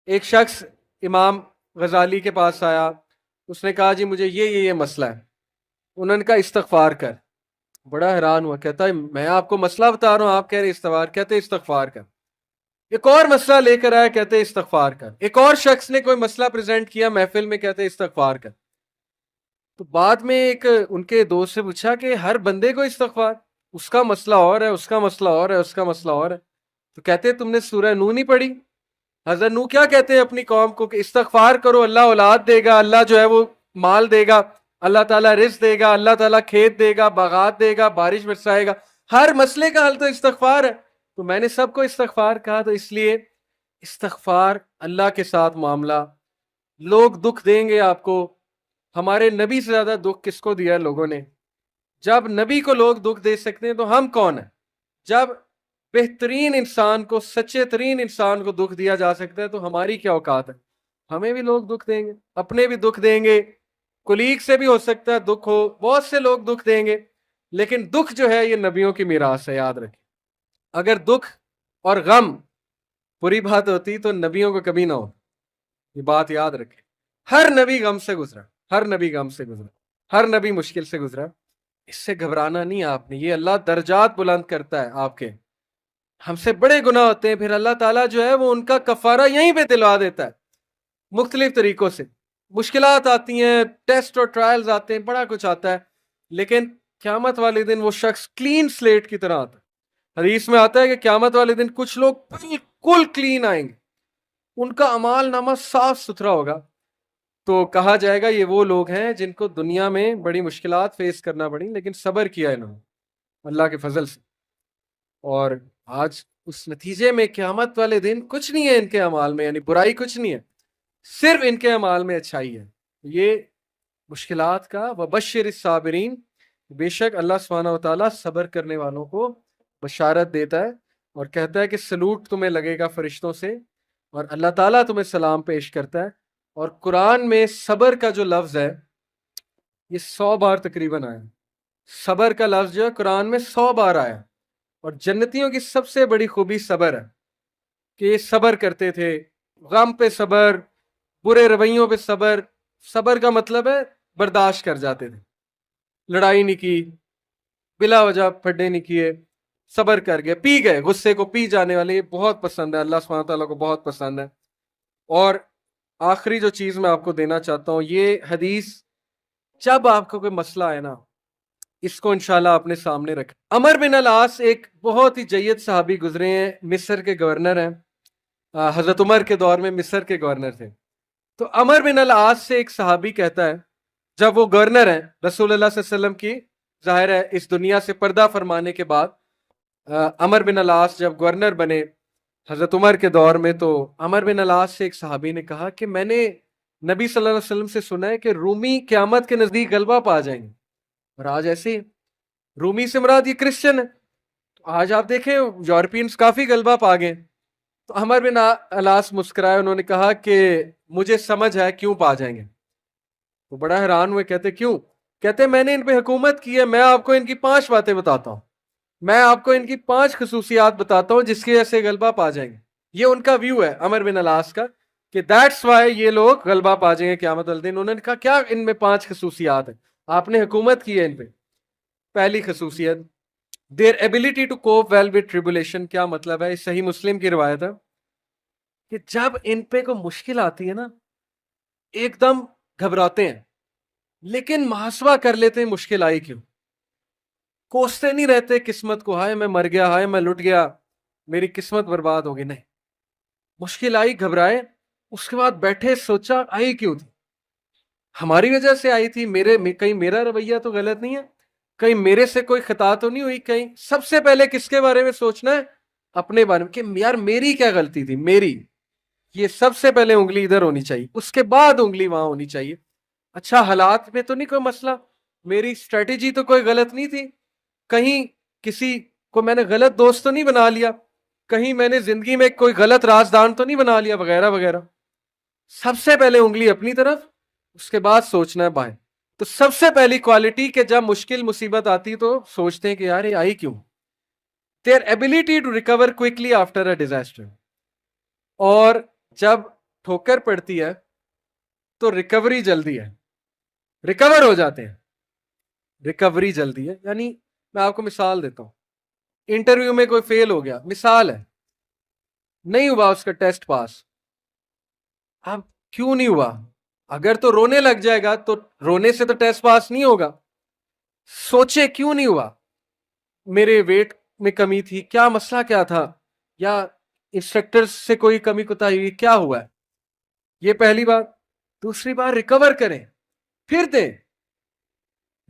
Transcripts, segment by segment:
ایک شخص امام غزالی کے پاس آیا، اس نے کہا جی مجھے یہ مسئلہ ہے۔ انہوں نے کہا استغفار کر۔ بڑا حیران ہوا، کہتا ہے میں آپ کو مسئلہ بتا رہا ہوں، آپ کہہ رہے استغفار، کہتے استغفار کر۔ ایک اور مسئلہ لے کر آیا، کہتے استغفار کر۔ ایک اور شخص نے کوئی مسئلہ پریزنٹ کیا محفل میں، کہتے استغفار کر۔ تو بعد میں ایک ان کے دوست سے پوچھا کہ ہر بندے کو استغفار، اس کا مسئلہ اور ہے، اس کا مسئلہ اور ہے، اس کا مسئلہ اور ہے۔ تو کہتے تم نے سورہ نو نہیں پڑھی؟ حضرت نو کیا کہتے ہیں اپنی قوم کو کہ استغفار کرو، اللہ اولاد دے گا، اللہ جو ہے وہ مال دے گا، اللہ تعالیٰ رزق دے گا، اللہ تعالیٰ کھیت دے گا، باغات دے گا، بارش برسائے گا۔ ہر مسئلے کا حل تو استغفار ہے۔ تو میں نے سب کو استغفار کہا، تو اس لیے استغفار اللہ کے ساتھ معاملہ۔ لوگ دکھ دیں گے آپ کو، ہمارے نبی سے زیادہ دکھ کس کو دیا ہے لوگوں نے؟ جب نبی کو لوگ دکھ دے سکتے ہیں تو ہم کون ہیں؟ جب بہترین انسان کو، سچے ترین انسان کو دکھ دیا جا سکتا ہے تو ہماری کیا اوقات ہے؟ ہمیں بھی لوگ دکھ دیں گے، اپنے بھی دکھ دیں گے، کلیگ سے بھی ہو سکتا ہے دکھ ہو، بہت سے لوگ دکھ دیں گے۔ لیکن دکھ جو ہے یہ نبیوں کی میراث ہے، یاد رکھیں۔ اگر دکھ اور غم بری بات ہوتی تو نبیوں کو کبھی نہ ہو، یہ بات یاد رکھیں۔ ہر نبی غم سے گزرا، ہر نبی غم سے گزرا، ہر نبی مشکل سے گزرا۔ اس سے گھبرانا نہیں آپ نے، یہ اللہ درجات بلند کرتا ہے آپ کے۔ ہم سے بڑے گناہ ہوتے ہیں، پھر اللہ تعالیٰ جو ہے وہ ان کا کفارہ یہیں پہ دلوا دیتا ہے، مختلف طریقوں سے۔ مشکلات آتی ہیں، ٹیسٹ اور ٹرائلز آتے ہیں، بڑا کچھ آتا ہے، لیکن قیامت والے دن وہ شخص کلین سلیٹ کی طرح آتا ہے۔ حدیث میں آتا ہے کہ قیامت والے دن کچھ لوگ بالکل کلین آئیں گے، ان کا اعمال نامہ صاف ستھرا ہوگا۔ تو کہا جائے گا یہ وہ لوگ ہیں جن کو دنیا میں بڑی مشکلات فیس کرنا پڑی لیکن صبر کیا انہوں نے اللہ کے فضل سے، اور آج اس نتیجے میں قیامت والے دن کچھ نہیں ہے ان کے اعمال میں، یعنی برائی کچھ نہیں ہے، صرف ان کے اعمال میں اچھائی ہے۔ یہ مشکلات کا وبشر الصابرین، بے شک اللہ سبحانہ و تعالیٰ صبر کرنے والوں کو بشارت دیتا ہے اور کہتا ہے کہ سلوٹ تمہیں لگے گا فرشتوں سے، اور اللہ تعالیٰ تمہیں سلام پیش کرتا ہے۔ اور قرآن میں صبر کا جو لفظ ہے یہ 100 بار تقریباً آیا، صبر کا لفظ جو ہے قرآن میں 100 بار آیا۔ اور جنتیوں کی سب سے بڑی خوبی صبر ہے کہ یہ صبر کرتے تھے، غم پہ صبر، برے رویوں پہ صبر۔ صبر کا مطلب ہے برداشت کر جاتے تھے، لڑائی نہیں کی، بلا وجہ پھڈے نہیں کیے، صبر کر گئے، پی گئے، غصے کو پی جانے والے، یہ بہت پسند ہے اللہ سبحانہ تعالیٰ کو، بہت پسند ہے۔ اور آخری جو چیز میں آپ کو دینا چاہتا ہوں، یہ حدیث جب آپ کو کوئی مسئلہ ہے نا، اس کو انشاءاللہ اپنے سامنے رکھیں۔ عمر بن العاص ایک بہت ہی جید صحابی گزرے ہیں، مصر کے گورنر ہیں، حضرت عمر کے دور میں مصر کے گورنر تھے۔ تو عمر بن العاص سے ایک صحابی کہتا ہے، جب وہ گورنر ہیں رسول اللہ صلی اللہ علیہ وسلم کی، ظاہر ہے اس دنیا سے پردہ فرمانے کے بعد عمر بن العاص جب گورنر بنے حضرت عمر کے دور میں، تو عمر بن العاص سے ایک صحابی نے کہا کہ میں نے نبی صلی اللہ علیہ وسلم سے سنا ہے کہ رومی قیامت کے نزدیک غلبہ پا جائیں گے، اور آج ایسے ہی رومی سے مراد یہ کرسچن ہے، تو آج آپ دیکھیں یورپینز کافی غلبہ پا گئے۔ تو عمر بن العاص مسکرائے، انہوں نے کہا کہ مجھے سمجھ ہے کیوں پا جائیں گے۔ وہ بڑا حیران ہوئے، کہتے کیوں؟ کہتے میں نے ان پہ حکومت کی ہے، میں آپ کو ان کی 5 باتیں بتاتا ہوں، میں آپ کو ان کی 5 خصوصیات بتاتا ہوں جس کی وجہ سے غلبہ پا جائیں گے۔ یہ ان کا ویو ہے عمر بن العاص کا کہ دیٹس وائی یہ لوگ غلبہ پا جائیں گے قیامت والے دن۔ انہوں نے کہا کیا ان میں 5 خصوصیات ہیں؟ آپ نے حکومت کی ہے ان پہ۔ پہلی خصوصیت their ability to cope well with tribulation۔ کیا مطلب ہے؟ صحیح مسلم کی روایت ہے کہ جب ان پہ کوئی مشکل آتی ہے نا، ایک دم گھبراتے ہیں، لیکن محاسبہ کر لیتے ہیں مشکل آئی کیوں، کوستے نہیں رہتے قسمت کو، ہائے میں مر گیا، ہائے میں لٹ گیا، میری قسمت برباد ہو گئی، نہیں، مشکل آئی گھبرائے، اس کے بعد بیٹھے سوچا آئی کیوں تھی، ہماری وجہ سے آئی تھی، کہیں میرا رویہ تو غلط نہیں ہے، کہیں میرے سے کوئی خطا تو نہیں ہوئی، کہیں سب سے پہلے کس کے بارے میں سوچنا ہے؟ اپنے بارے میں، کہ یار میری کیا غلطی تھی، میری، یہ سب سے پہلے انگلی ادھر ہونی چاہیے، اس کے بعد انگلی وہاں ہونی چاہیے۔ اچھا حالات میں تو نہیں کوئی مسئلہ، میری اسٹریٹجی تو کوئی غلط نہیں تھی، کہیں کسی کو میں نے غلط دوست تو نہیں بنا لیا، کہیں میں نے زندگی میں کوئی غلط رازدان تو نہیں بنا لیا، وغیرہ وغیرہ۔ سب سے پہلے انگلی اپنی طرف، اس کے بعد سوچنا ہے بائیں۔ تو سب سے پہلی کوالٹی کہ جب مشکل مصیبت آتی تو سوچتے ہیں کہ یار یہ آئی کیوں۔ their ability to recover quickly after a disaster۔ اور جب ٹھوکر پڑتی ہے تو ریکوری جلدی ہے، ریکور ہو جاتے ہیں، ریکوری جلدی ہے. یعنی میں آپ کو مثال دیتا ہوں، انٹرویو میں کوئی فیل ہو گیا، مثال ہے، نہیں ہوا اس کا ٹیسٹ پاس. اب کیوں نہیں ہوا؟ اگر تو رونے لگ جائے گا تو رونے سے تو ٹیسٹ پاس نہیں ہوگا. سوچے کیوں نہیں ہوا، میرے ویٹ میں کمی تھی، کیا مسئلہ کیا تھا، یا انسٹرکٹر سے کوئی کمی کوتاہی ہوئی، کیا ہوا ہے. یہ پہلی بات. دوسری بات، ریکور کریں، پھر دیں،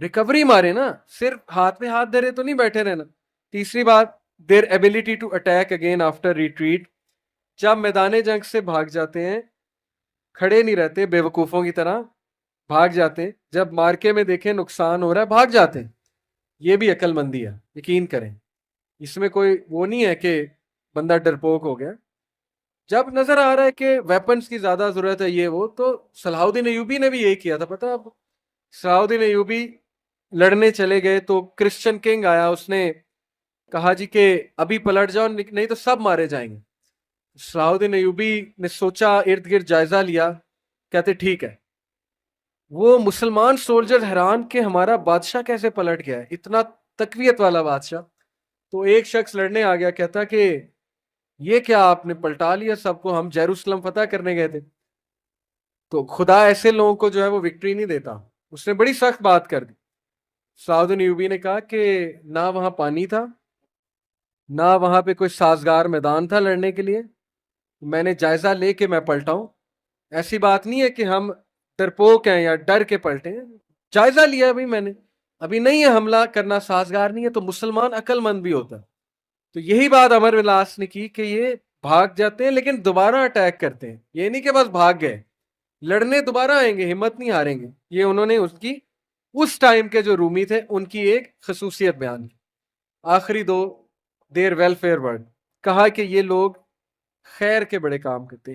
ریکوری مارے نا، صرف ہاتھ میں ہاتھ دھرے تو نہیں بیٹھے رہنا. تیسری بات، their ability to attack again after retreat. جب میدان جنگ سے بھاگ جاتے ہیں، کھڑے نہیں رہتے بے وقوفوں کی طرح، بھاگ جاتے ہیں. جب مارکے میں دیکھیں نقصان ہو رہا ہے، بھاگ جاتے ہیں. یہ بھی عقل مندی ہے، یقین کریں. اس میں کوئی وہ نہیں ہے کہ بندہ ڈرپوک ہو گیا. جب نظر آ رہا ہے کہ ویپنز کی زیادہ ضرورت ہے، یہ وہ، تو صلاح الدین ایوبی نے بھی یہی کیا تھا. پتہ اب صلاح الدین ایوبی لڑنے چلے گئے تو کرسچن کنگ آیا، اس نے کہا جی کہ ابھی پلٹ جاؤ نہیں تو سب مارے جائیں گے. صلاح الدین ایوبی نے سوچا، ارد گرد جائزہ لیا، کہتے ٹھیک ہے. وہ مسلمان سولجر حیران کہ ہمارا بادشاہ کیسے پلٹ گیا ہے، اتنا تقویت والا بادشاہ. تو ایک شخص لڑنے آ گیا، کہتا کہ یہ کیا آپ نے پلٹا لیا سب کو، ہم یروشلم فتح کرنے گئے تھے. تو خدا ایسے لوگوں کو جو ہے وہ وکٹری نہیں دیتا. اس نے بڑی سخت بات کر دی. صلاح الدین ایوبی نے کہا کہ نہ وہاں پانی تھا، نہ وہاں پہ کوئی سازگار میدان تھا لڑنے کے لیے، میں نے جائزہ لے کے میں پلٹا ہوں. ایسی بات نہیں ہے کہ ہم ڈرپوک ہیں یا ڈر کے پلٹے ہیں، جائزہ لیا ابھی میں نے، ابھی نہیں ہے، حملہ کرنا سازگار نہیں ہے. تو مسلمان عقل مند بھی ہوتا ہے. تو یہی بات عمر بن العاص نے کی کہ یہ بھاگ جاتے ہیں لیکن دوبارہ اٹیک کرتے ہیں. یہ نہیں کہ بس بھاگ گئے، لڑنے دوبارہ آئیں گے، ہمت نہیں ہاریں گے. یہ انہوں نے اس ٹائم کے جو رومی تھے ان کی ایک خصوصیت بیان کی. آخری دو، دیر ویلفیئر ورڈ، کہا کہ یہ لوگ خیر کے بڑے کام کرتے ہیں.